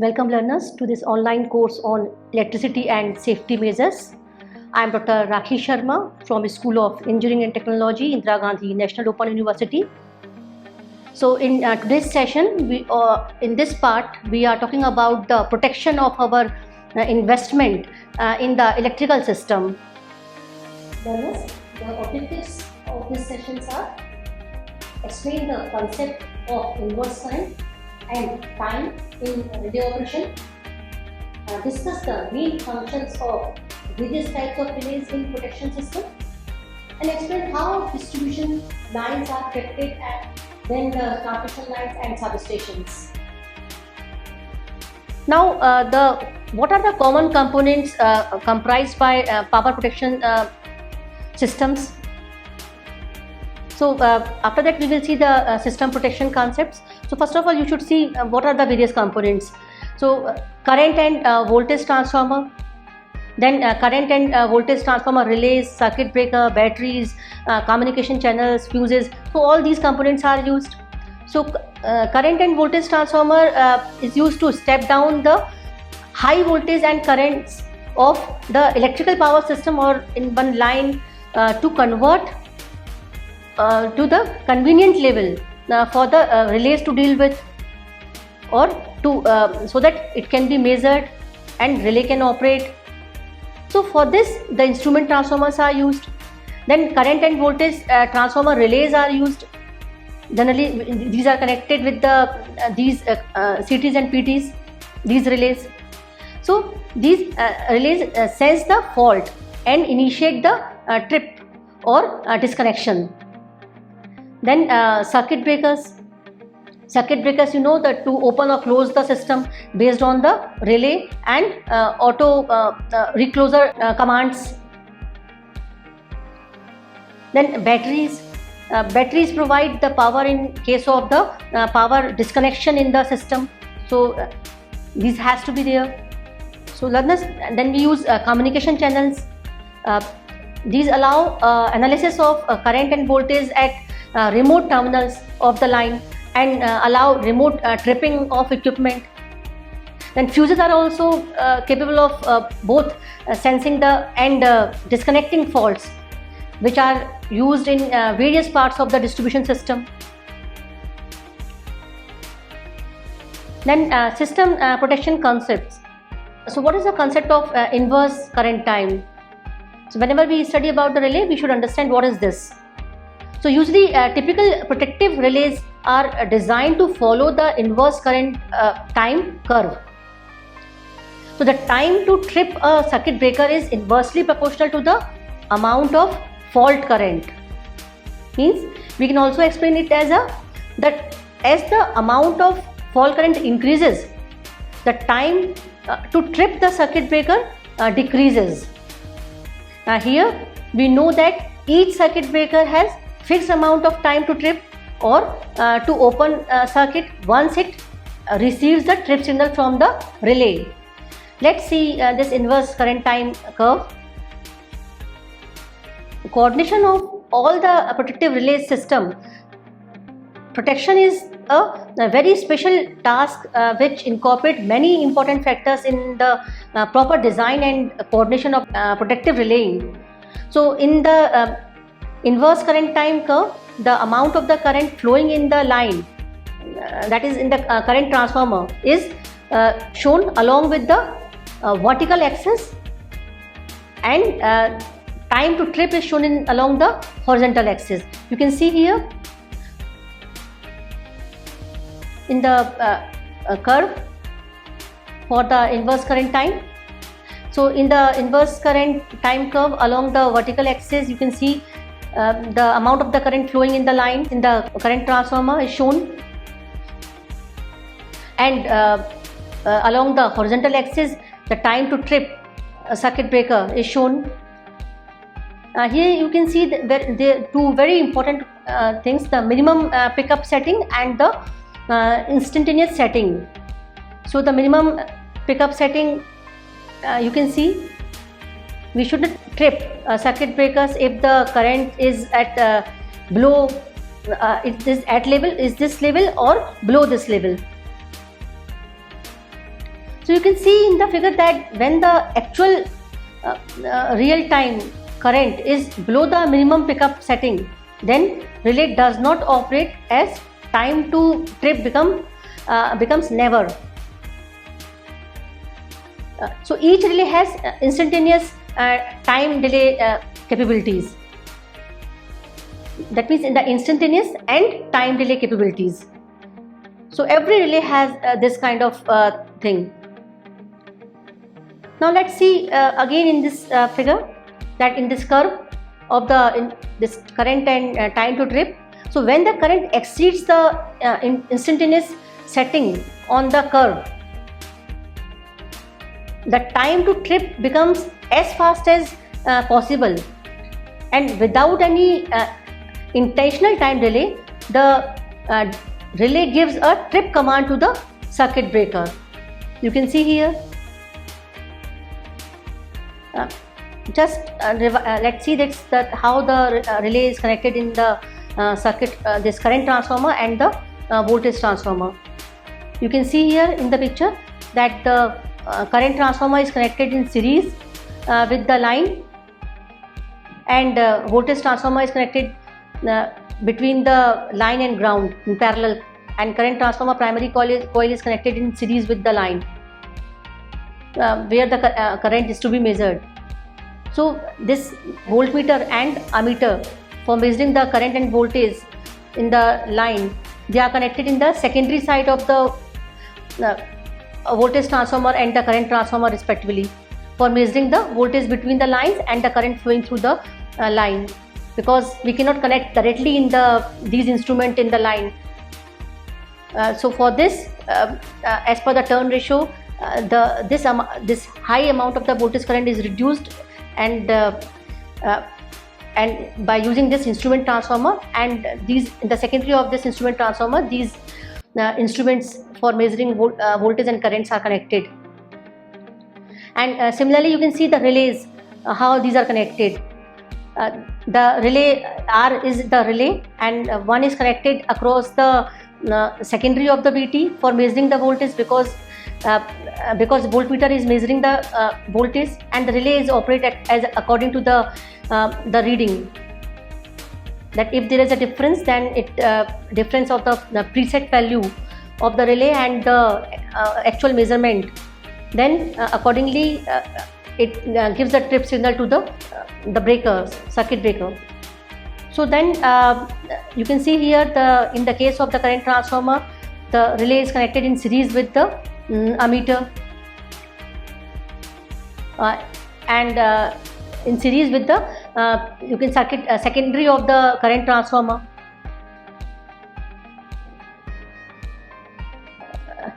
Welcome learners to this online course on electricity and safety measures. I am Dr. Rakhi Sharma from School of Engineering and Technology, Indira Gandhi National Open University. So in today's session, in this part, we are talking about the protection of our investment in the electrical system. Learners, the objectives of these sessions are explain the concept of inverse current and time in relay operation, discuss the main functions of various types of relays in protection system, and explain how distribution lines are protected and then the transmission lines and substations. Now, what are the common components comprised by power protection systems? So after that we will see the system protection concepts. So first of all, you should see what are the various components. So current and voltage transformer, then current and voltage transformer, relays, circuit breaker, batteries, communication channels, fuses. So all these components are used. So current and voltage transformer is used to step down the high voltage and currents of the electrical power system or in one line to convert to the convenient level for the relays to deal with, or to so that it can be measured and relay can operate. So for this the instrument transformers are used. Then current and voltage transformer relays are used. Generally these are connected with the these CTs and PTs, these relays. So these relays sense the fault and initiate the trip or disconnection. Then circuit breakers. Circuit breakers, you know, that to open or close the system based on the relay and auto recloser commands. Then batteries. Batteries provide the power in case of the power disconnection in the system. So this has to be there. So learners, then we use communication channels. These allow analysis of current and voltage at remote terminals of the line and allow remote tripping of equipment. Then fuses are also capable of both sensing the and disconnecting faults, which are used in various parts of the distribution system. Then system protection concepts. So what is the concept of inverse current time? So whenever we study about the relay, we should understand what is this. So usually typical protective relays are designed to follow the inverse current time curve. So the time to trip a circuit breaker is inversely proportional to the amount of fault current. Means we can also explain it as that as the amount of fault current increases, the time to trip the circuit breaker decreases. Now here we know that each circuit breaker has fixed amount of time to trip or to open circuit once it receives the trip signal from the relay. Let's see this inverse current time curve. The coordination of all the protective relay system. Protection is a very special task which incorporates many important factors in the proper design and coordination of protective relaying. So in the inverse current time curve, the amount of the current flowing in the line, that is in the current transformer, is shown along with the vertical axis, and time to trip is shown in along the horizontal axis. You can see here in the curve for the inverse current time. So in the inverse current time curve along the vertical axis, you can see the amount of the current flowing in the line in the current transformer is shown, and along the horizontal axis the time to trip a circuit breaker is shown. Here you can see the two very important things: the minimum pickup setting and the instantaneous setting. So the minimum pickup setting, you can see we shouldn't trip circuit breakers if the current is at below it is at level is this level or below this level. So you can see in the figure that when the actual real time current is below the minimum pickup setting, then relay does not operate, as time to trip becomes never. So each relay has instantaneous time delay capabilities. That means in the instantaneous and time delay capabilities. So every relay has this kind of thing. Now let's see again in this figure, that in this curve of this current and time to trip. So when the current exceeds the instantaneous setting on the curve, the time to trip becomes as fast as possible, and without any intentional time delay, the relay gives a trip command to the circuit breaker. You can see here. Let's see how the relay is connected in the circuit, this current transformer and the voltage transformer. You can see here in the picture that the current transformer is connected in series with the line, and voltage transformer is connected between the line and ground in parallel, and current transformer primary coil is connected in series with the line where the current is to be measured. So this voltmeter and ammeter for measuring the current and voltage in the line, they are connected in the secondary side of the voltage transformer and the current transformer respectively, for measuring the voltage between the lines and the current flowing through the line, because we cannot connect directly in these instruments in the line. So for this, as per the turn ratio, this high amount of the voltage current is reduced, and by using this instrument transformer, and these in the secondary of this instrument transformer, these instruments for measuring voltage and currents are connected. And similarly, you can see the relays, how these are connected. The relay R is the relay, and one is connected across the secondary of the VT for measuring the voltage, because voltmeter is measuring the voltage, and the relay is operated as according to the reading. That if there is a difference, then difference of the preset value of the relay and the actual measurement, then accordingly it gives the trip signal to the circuit breaker. So then you can see here, in the case of the current transformer, the relay is connected in series with the ammeter, and in series with the secondary of the current transformer.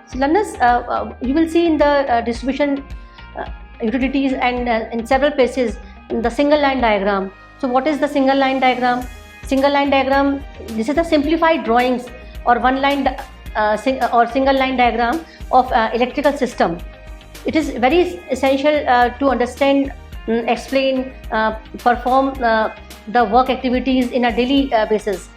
So learners, you will see in the distribution utilities and in several places the single line diagram. So what is the single line diagram? Single line diagram, this is the simplified drawings or one line or single line diagram of electrical system. It is very essential to understand, explain, perform the work activities in a daily basis.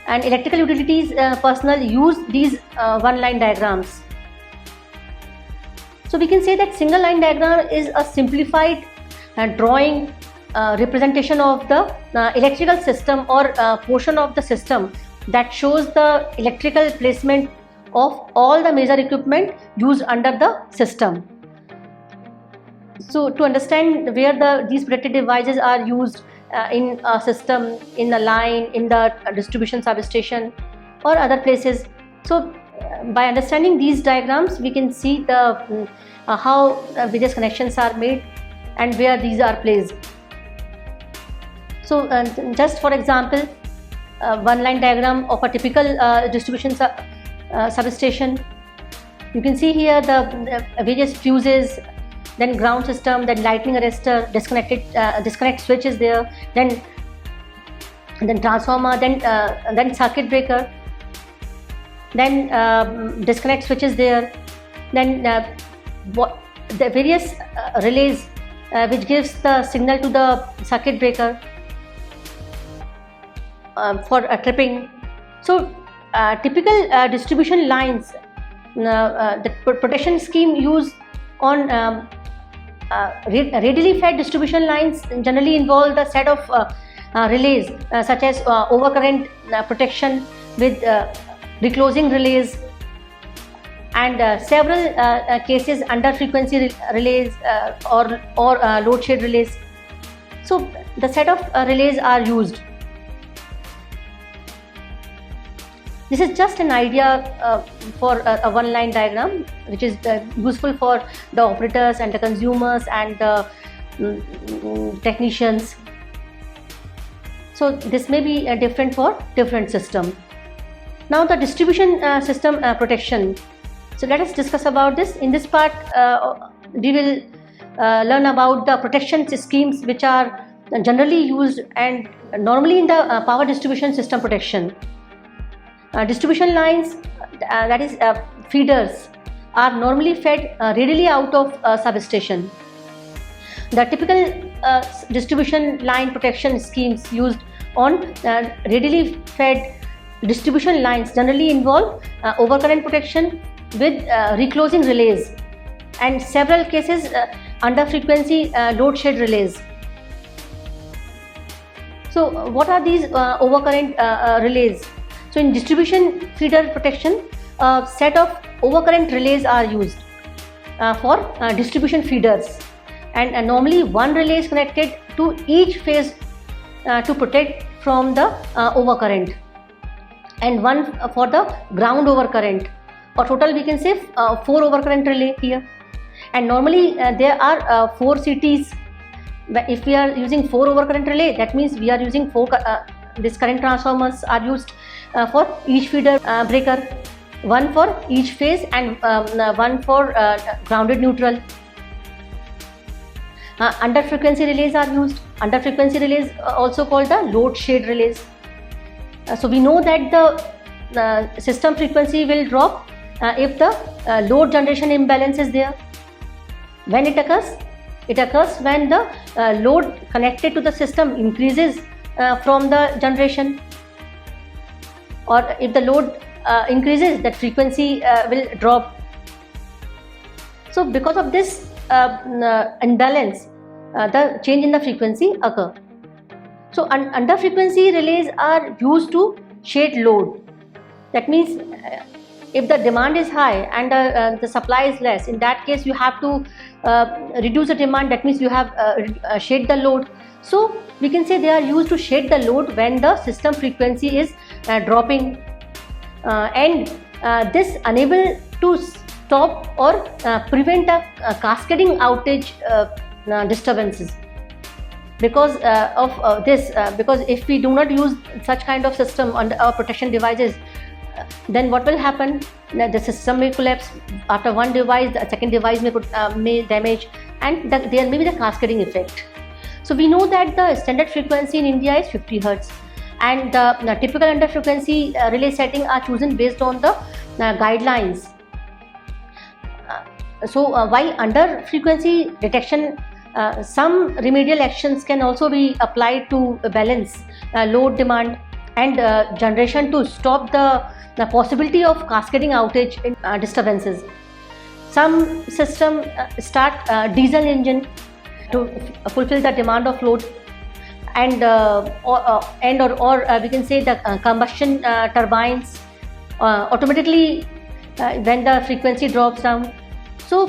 And electrical utilities personnel use these one line diagrams. So we can say that single line diagram is a simplified drawing representation of the electrical system or portion of the system that shows the electrical placement of all the major equipment used under the system. So to understand where these protected devices are used in a system, in a line, in the distribution substation or other places. So by understanding these diagrams, we can see the how various connections are made and where these are placed. So just for example, one line diagram of a typical distribution substation. You can see here the various fuses, then ground system, then lightning arrestor, disconnect switch is there, then transformer, then circuit breaker, then disconnect switch is there, then the various relays which gives the signal to the circuit breaker for tripping. So typical distribution lines the protection scheme used on readily fed distribution lines generally involve the set of relays such as overcurrent protection with reclosing relays, and several cases under frequency relays or load shed relays. So the set of relays are used. This is just an idea for a one-line diagram, which is useful for the operators and the consumers and the technicians. So this may be different for different system. Now the distribution system protection. So let us discuss about this. In this part, we will learn about the protection schemes which are generally used and normally in the power distribution system protection. Distribution lines, that is feeders, are normally fed readily out of substation. The typical distribution line protection schemes used on readily fed distribution lines generally involve overcurrent protection with reclosing relays and several cases under frequency load shed relays. So what are these overcurrent relays? So in distribution feeder protection, a set of overcurrent relays are used for distribution feeders, and normally one relay is connected to each phase to protect from the overcurrent, and one for the ground overcurrent. Or total we can say 4 overcurrent relay here, and normally there are 4 CTs. If we are using 4 overcurrent relay, that means we are using 4 this current transformers are used for each feeder breaker, one for each phase and one for grounded neutral. Under frequency relays are used. Under frequency relays also called the load shed relays. So we know that the system frequency will drop if the load generation imbalance is there. When it occurs? It occurs when the load connected to the system increases from the generation, or if the load increases, that frequency will drop. So because of this imbalance, the change in the frequency occur. So under frequency relays are used to shed load. That means if the demand is high and the supply is less, in that case you have to reduce the demand. That means you have shed the load. So we can say they are used to shed the load when the system frequency is dropping, and this unable to stop or prevent a cascading outage disturbances. Because of this, because if we do not use such kind of system on our protection devices, then what will happen? The system may collapse. After one device, the second device may damage, and there may be the cascading effect. So we know that the standard frequency in India is 50 Hz, and the typical under frequency relay setting are chosen based on the guidelines. So while under frequency detection, some remedial actions can also be applied to balance load demand and generation to stop the possibility of cascading outage in disturbances. Some system start diesel engine to fulfill the demand of load, and or we can say the combustion turbines automatically when the frequency drops down. So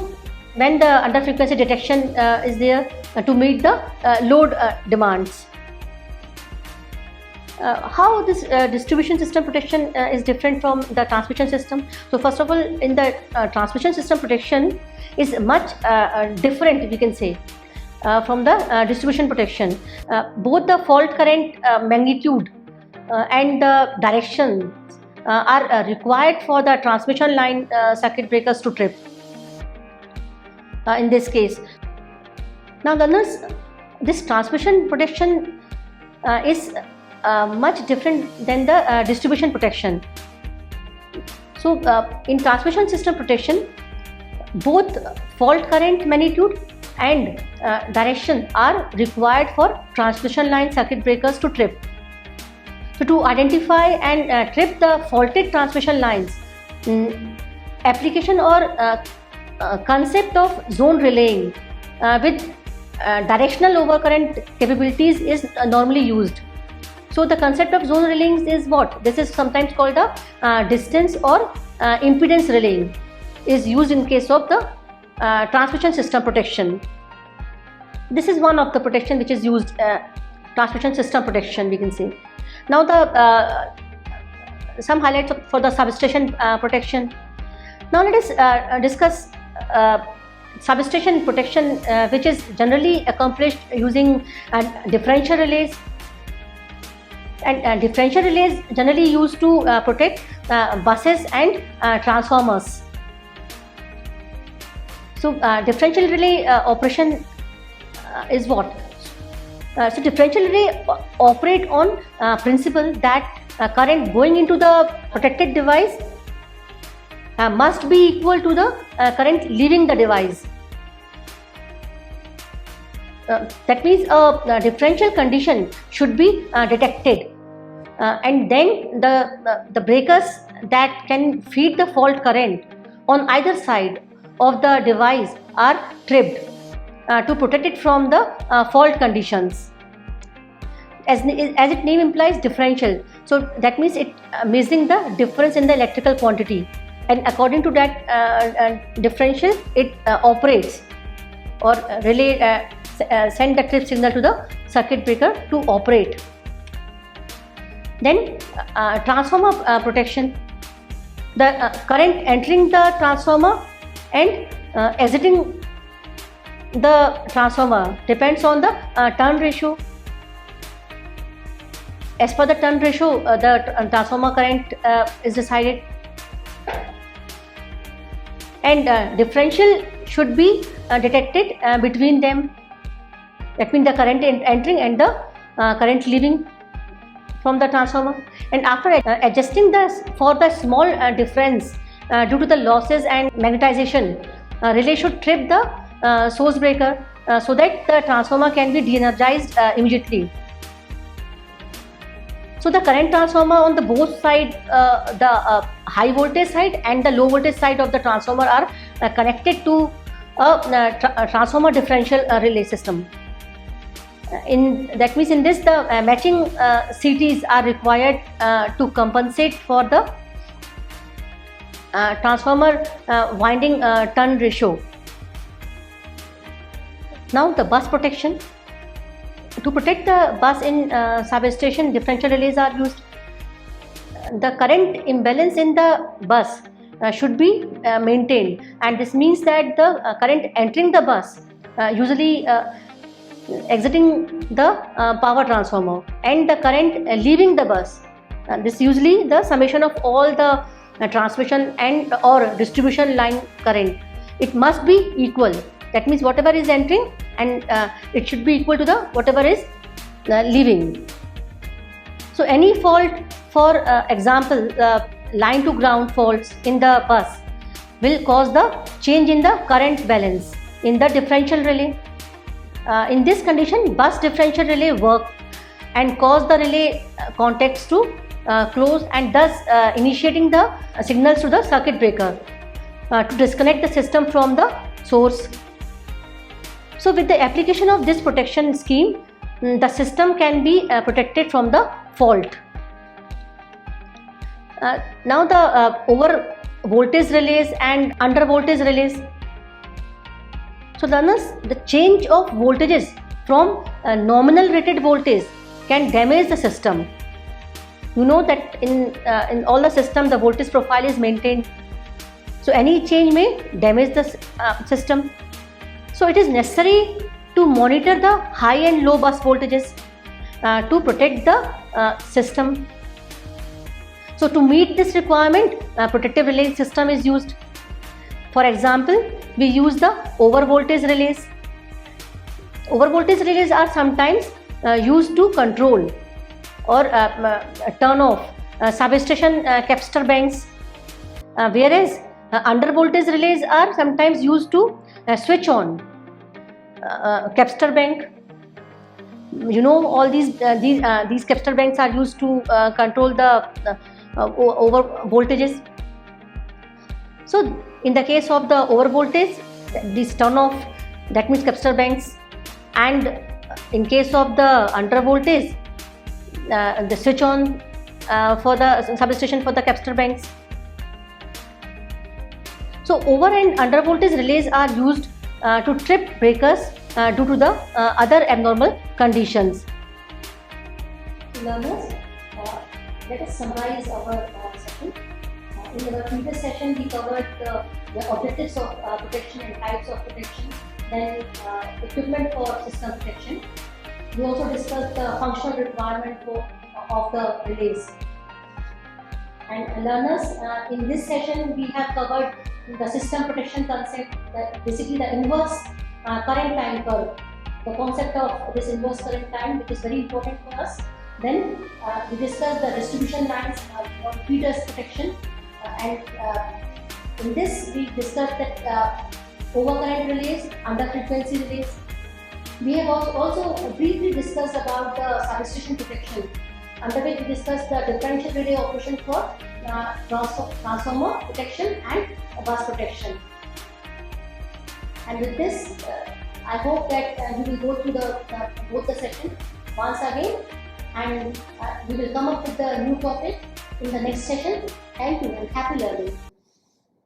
when the under frequency detection is there to meet the load demands. How this distribution system protection is different from the transmission system? So first of all, in the transmission system protection is much different, we can say, from the distribution protection. Both the fault current magnitude and the direction are required for the transmission line circuit breakers to trip. In this case, now learners, this transmission protection is much different than the distribution protection. So in transmission system protection, both fault current magnitude and direction are required for transmission line circuit breakers to trip. So to identify and trip the faulted transmission lines, application or concept of zone relaying with directional overcurrent capabilities is normally used. So the concept of zone relaying is what? This is sometimes called the distance or impedance relaying, is used in case of the transmission system protection. This is one of the protection which is used, transmission system protection we can say. Now the some highlights for the substation protection. Now let us discuss substation protection, which is generally accomplished using differential relays. And differential relays generally used to protect buses and transformers. So differential relay operation is what? So differential relay operate on principle that current going into the protected device must be equal to the current leaving the device. That means a differential condition should be detected, and then the breakers that can feed the fault current on either side of the device are tripped to protect it from the fault conditions. As its name implies, differential, so that means it measuring the difference in the electrical quantity, and according to that differential it operates or relay send the trip signal to the circuit breaker to operate. Then transformer protection. The current entering the transformer and exiting the transformer depends on the turn ratio. As per the turn ratio, the transformer current is decided, and differential should be detected between them. That means the current entering and the current leaving from the transformer. And after adjusting for the small difference due to the losses and magnetization, relay should trip the source breaker so that the transformer can be de-energized immediately. So the current transformer on the both side, the high voltage side and the low voltage side of the transformer are connected to a transformer differential relay system. That means in this the matching CTs are required to compensate for the transformer winding turn ratio. Now the bus protection. To protect the bus in substation, differential relays are used. The current imbalance in the bus should be maintained, and this means that the current entering the bus usually exiting the power transformer, and the current leaving the bus, this usually the summation of all the transmission and or distribution line current, it must be equal. That means whatever is entering and it should be equal to the whatever is leaving. So any fault, for example line to ground faults in the bus will cause the change in the current balance in the differential relay. In this condition, bus differential relay work and cause the relay contacts to close, and thus initiating the signals to the circuit breaker to disconnect the system from the source. So with the application of this protection scheme, the system can be protected from the fault. Now the over voltage relays and under voltage relays. So learners, the change of voltages from nominal rated voltage can damage the system. You know that in all the system the voltage profile is maintained. So any change may damage the system. So it is necessary to monitor the high and low bus voltages to protect the system. So to meet this requirement, protective relay system is used. For example, we use the over voltage relays. Over voltage relays are sometimes used to control or turn off substation capacitor banks, whereas under voltage relays are sometimes used to switch on capacitor bank. You know, all these capacitor banks are used to control the over voltages. So in the case of the overvoltage, this turn off, that means capacitor banks, and in case of the under voltage, the switch on for the substation for the capacitor banks. So over and under voltage relays are used to trip breakers due to the other abnormal conditions. Learners, let us summarize our session. In our previous session, we covered the objectives of protection and types of protection, then equipment for system protection. We also discussed the functional requirement of the relays. And learners, in this session, we have covered the system protection concept, basically the inverse current time curve, the concept of this inverse current time, which is very important for us. Then we discussed the distribution lines for feeders protection, and in this we discussed that overcurrent relays, under frequency relays. We have also briefly discussed about the substation protection, under which we discussed the differential relay operation for transformer protection and bus protection. And with this, I hope that you will go through both the session once again, and we will come up with a new topic in the next session. Thank you and happy learning.